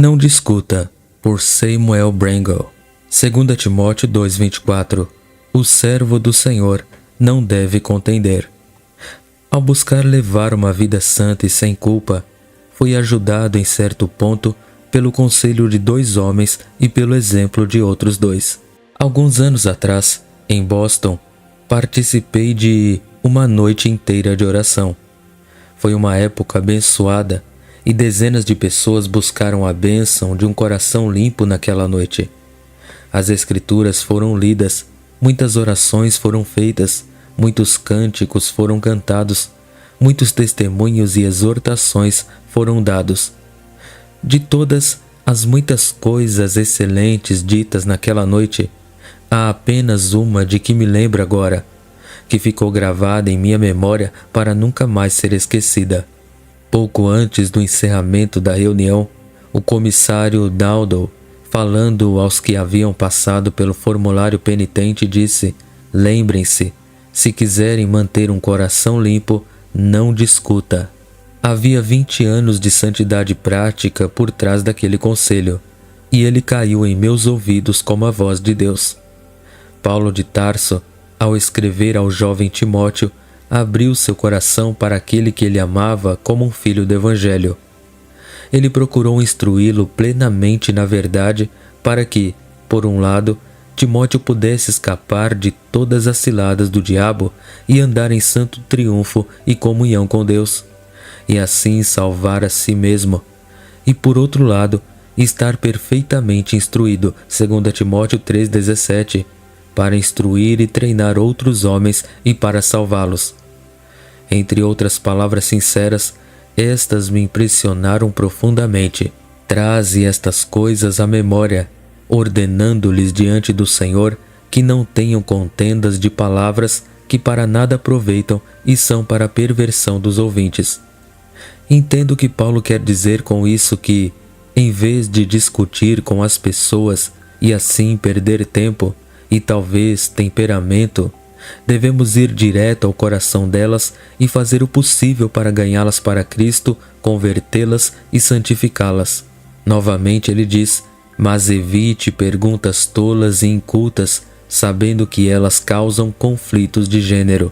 Não discuta, por Samuel Brangle. 2 Timóteo 2:24. O servo do Senhor não deve contender. Ao buscar levar uma vida santa e sem culpa, fui ajudado em certo ponto pelo conselho de 2 homens e pelo exemplo de outros 2. Alguns anos atrás, em Boston, participei de uma noite inteira de oração. Foi uma época abençoada e dezenas de pessoas buscaram a bênção de um coração limpo naquela noite. As escrituras foram lidas, muitas orações foram feitas, muitos cânticos foram cantados, muitos testemunhos e exortações foram dados. De todas as muitas coisas excelentes ditas naquela noite, há apenas uma de que me lembro agora, que ficou gravada em minha memória para nunca mais ser esquecida. Pouco antes do encerramento da reunião, o comissário Dowdle, falando aos que haviam passado pelo formulário penitente, disse: "Lembrem-se, se quiserem manter um coração limpo, não discuta." Havia 20 anos de santidade prática por trás daquele conselho, e ele caiu em meus ouvidos como a voz de Deus. Paulo de Tarso, ao escrever ao jovem Timóteo, abriu seu coração para aquele que ele amava como um filho do Evangelho. Ele procurou instruí-lo plenamente na verdade para que, por um lado, Timóteo pudesse escapar de todas as ciladas do diabo e andar em santo triunfo e comunhão com Deus, e assim salvar a si mesmo, e por outro lado, estar perfeitamente instruído, 2 Timóteo 3,17, para instruir e treinar outros homens e para salvá-los. Entre outras palavras sinceras, estas me impressionaram profundamente. Traze estas coisas à memória, ordenando-lhes diante do Senhor que não tenham contendas de palavras que para nada aproveitam e são para a perversão dos ouvintes. Entendo que Paulo quer dizer com isso que, em vez de discutir com as pessoas e assim perder tempo e talvez temperamento, devemos ir direto ao coração delas e fazer o possível para ganhá-las para Cristo, convertê-las e santificá-las. Novamente ele diz: "Mas evite perguntas tolas e incultas, sabendo que elas causam conflitos de gênero."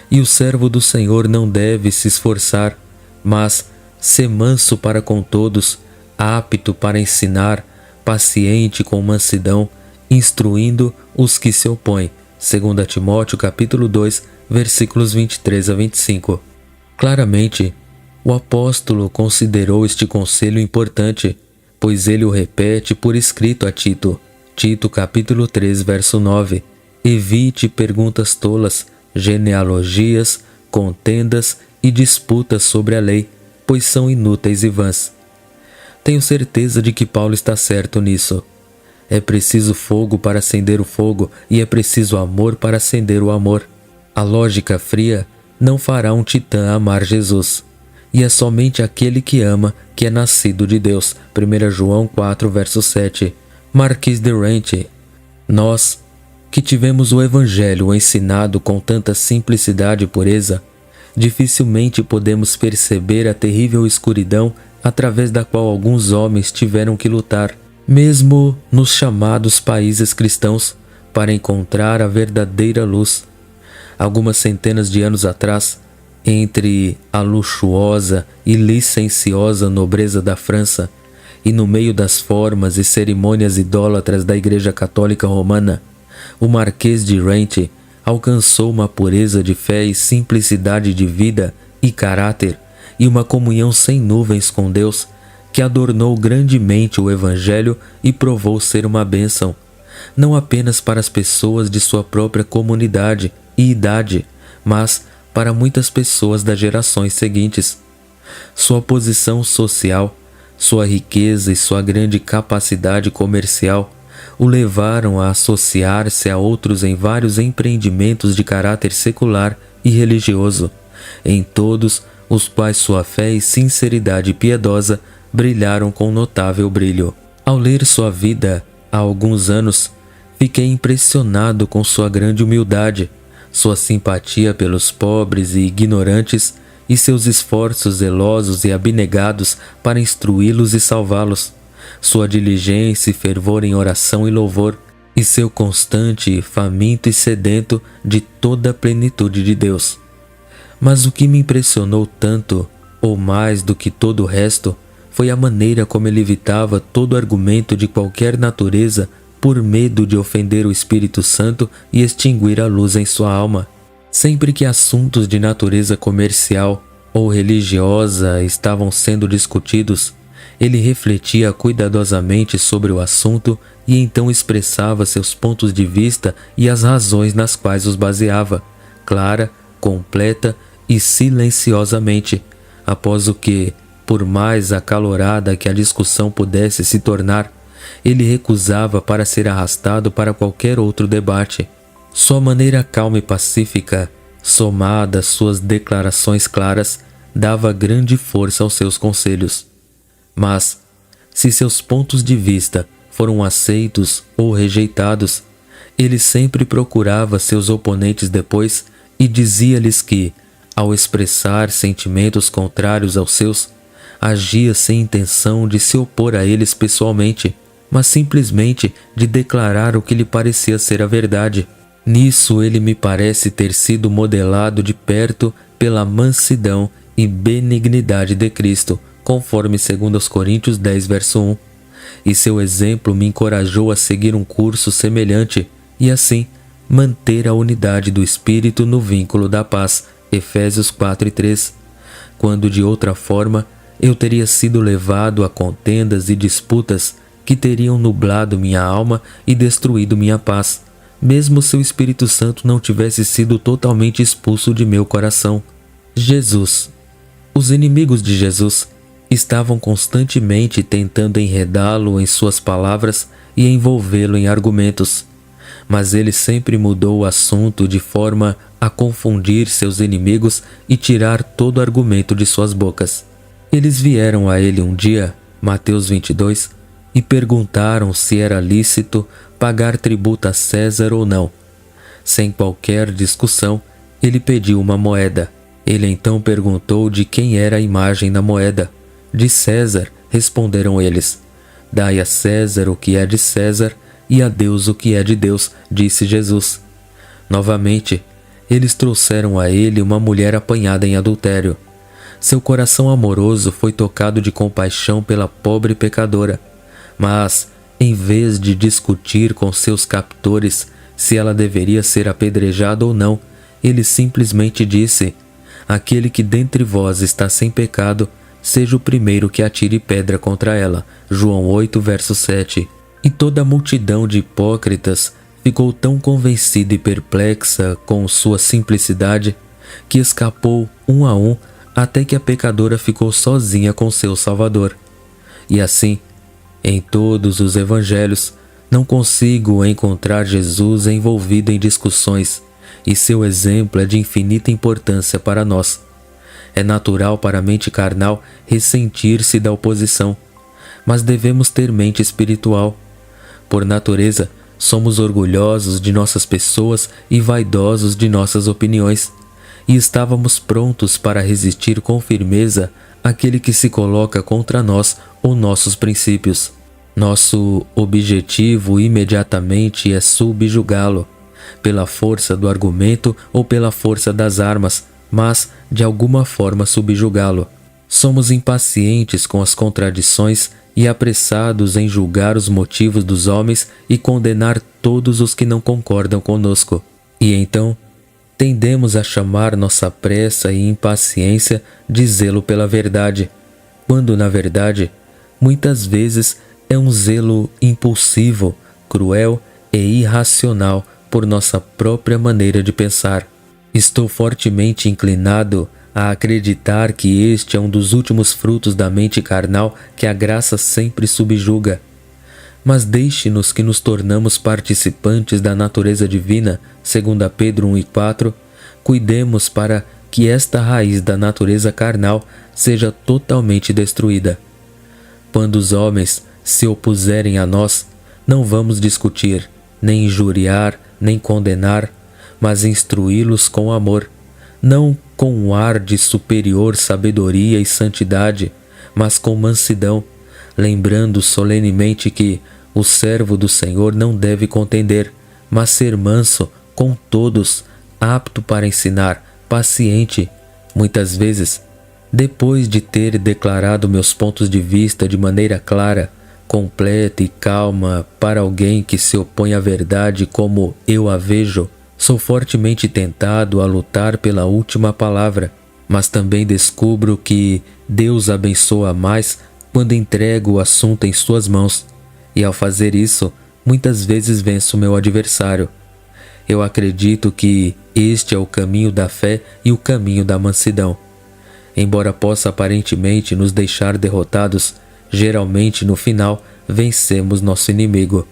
E o servo do Senhor não deve se esforçar, mas ser manso para com todos, apto para ensinar, paciente com mansidão, instruindo os que se opõem. 2 Timóteo capítulo 2, versículos 23 a 25. Claramente, o apóstolo considerou este conselho importante, pois ele o repete por escrito a Tito. Tito capítulo 3, verso 9. Evite perguntas tolas, genealogias, contendas e disputas sobre a lei, pois são inúteis e vãs. Tenho certeza de que Paulo está certo nisso. É preciso fogo para acender o fogo e é preciso amor para acender o amor. A lógica fria não fará um titã amar Jesus. E é somente aquele que ama que é nascido de Deus. 1 João 4, verso 7. Marquis de Rente. Nós, que tivemos o Evangelho ensinado com tanta simplicidade e pureza, dificilmente podemos perceber a terrível escuridão através da qual alguns homens tiveram que lutar, mesmo nos chamados países cristãos, para encontrar a verdadeira luz. Algumas centenas de anos atrás, entre a luxuosa e licenciosa nobreza da França e no meio das formas e cerimônias idólatras da Igreja Católica Romana, o Marquês de Rente alcançou uma pureza de fé e simplicidade de vida e caráter e uma comunhão sem nuvens com Deus, que adornou grandemente o Evangelho e provou ser uma bênção, não apenas para as pessoas de sua própria comunidade e idade, mas para muitas pessoas das gerações seguintes. Sua posição social, sua riqueza e sua grande capacidade comercial o levaram a associar-se a outros em vários empreendimentos de caráter secular e religioso, em todos os quais sua fé e sinceridade piedosa brilharam com notável brilho. Ao ler sua vida há alguns anos, fiquei impressionado com sua grande humildade, sua simpatia pelos pobres e ignorantes e seus esforços zelosos e abnegados para instruí-los e salvá-los, sua diligência e fervor em oração e louvor, e seu constante, faminto e sedento de toda a plenitude de Deus. Mas o que me impressionou tanto, ou mais do que todo o resto, foi a maneira como ele evitava todo argumento de qualquer natureza por medo de ofender o Espírito Santo e extinguir a luz em sua alma. Sempre que assuntos de natureza comercial ou religiosa estavam sendo discutidos, ele refletia cuidadosamente sobre o assunto e então expressava seus pontos de vista e as razões nas quais os baseava, clara, completa e silenciosamente, após o que, por mais acalorada que a discussão pudesse se tornar, ele recusava para ser arrastado para qualquer outro debate. Sua maneira calma e pacífica, somada às suas declarações claras, dava grande força aos seus conselhos. Mas, se seus pontos de vista foram aceitos ou rejeitados, ele sempre procurava seus oponentes depois e dizia-lhes que, ao expressar sentimentos contrários aos seus, agia sem intenção de se opor a eles pessoalmente, mas simplesmente de declarar o que lhe parecia ser a verdade. Nisso ele me parece ter sido modelado de perto pela mansidão e benignidade de Cristo, conforme 2 Coríntios 10, verso 1. E seu exemplo me encorajou a seguir um curso semelhante e assim manter a unidade do Espírito no vínculo da paz, Efésios 4:3, quando de outra forma eu teria sido levado a contendas e disputas que teriam nublado minha alma e destruído minha paz, mesmo se o Espírito Santo não tivesse sido totalmente expulso de meu coração. Jesus. Os inimigos de Jesus estavam constantemente tentando enredá-lo em suas palavras e envolvê-lo em argumentos, mas ele sempre mudou o assunto de forma a confundir seus inimigos e tirar todo argumento de suas bocas. Eles vieram a ele um dia, Mateus 22, e perguntaram se era lícito pagar tributo a César ou não. Sem qualquer discussão, ele pediu uma moeda. Ele então perguntou de quem era a imagem na moeda. De César, responderam eles. Dai a César o que é de César e a Deus o que é de Deus, disse Jesus. Novamente, eles trouxeram a ele uma mulher apanhada em adultério. Seu coração amoroso foi tocado de compaixão pela pobre pecadora, mas, em vez de discutir com seus captores se ela deveria ser apedrejada ou não, ele simplesmente disse: aquele que dentre vós está sem pecado, seja o primeiro que atire pedra contra ela. João 8, verso 7. E toda a multidão de hipócritas ficou tão convencida e perplexa com sua simplicidade que escapou um a um até que a pecadora ficou sozinha com seu Salvador. E assim, em todos os evangelhos, não consigo encontrar Jesus envolvido em discussões, e seu exemplo é de infinita importância para nós. É natural para a mente carnal ressentir-se da oposição, mas devemos ter mente espiritual. Por natureza, somos orgulhosos de nossas pessoas e vaidosos de nossas opiniões, e estávamos prontos para resistir com firmeza àquele que se coloca contra nós ou nossos princípios. Nosso objetivo imediatamente é subjugá-lo, pela força do argumento ou pela força das armas, mas de alguma forma subjugá-lo. Somos impacientes com as contradições e apressados em julgar os motivos dos homens e condenar todos os que não concordam conosco. E então, tendemos a chamar nossa pressa e impaciência de zelo pela verdade, quando na verdade, muitas vezes é um zelo impulsivo, cruel e irracional por nossa própria maneira de pensar. Estou fortemente inclinado a acreditar que este é um dos últimos frutos da mente carnal que a graça sempre subjuga. Mas deixe-nos que nos tornamos participantes da natureza divina, 2 Pedro 1:4, cuidemos para que esta raiz da natureza carnal seja totalmente destruída. Quando os homens se opuserem a nós, não vamos discutir, nem injuriar, nem condenar, mas instruí-los com amor, não com um ar de superior sabedoria e santidade, mas com mansidão, lembrando solenemente que o servo do Senhor não deve contender, mas ser manso com todos, apto para ensinar, paciente. Muitas vezes, depois de ter declarado meus pontos de vista de maneira clara, completa e calma para alguém que se opõe à verdade como eu a vejo, sou fortemente tentado a lutar pela última palavra, mas também descubro que Deus abençoa mais quando entrego o assunto em suas mãos, e ao fazer isso, muitas vezes venço meu adversário. Eu acredito que este é o caminho da fé e o caminho da mansidão. Embora possa aparentemente nos deixar derrotados, geralmente no final vencemos nosso inimigo.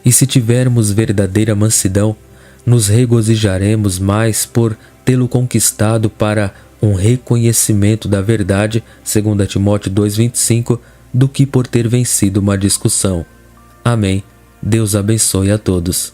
E se tivermos verdadeira mansidão, nos regozijaremos mais por tê-lo conquistado para um reconhecimento da verdade, 2 Timóteo 2,25, do que por ter vencido uma discussão. Amém. Deus abençoe a todos.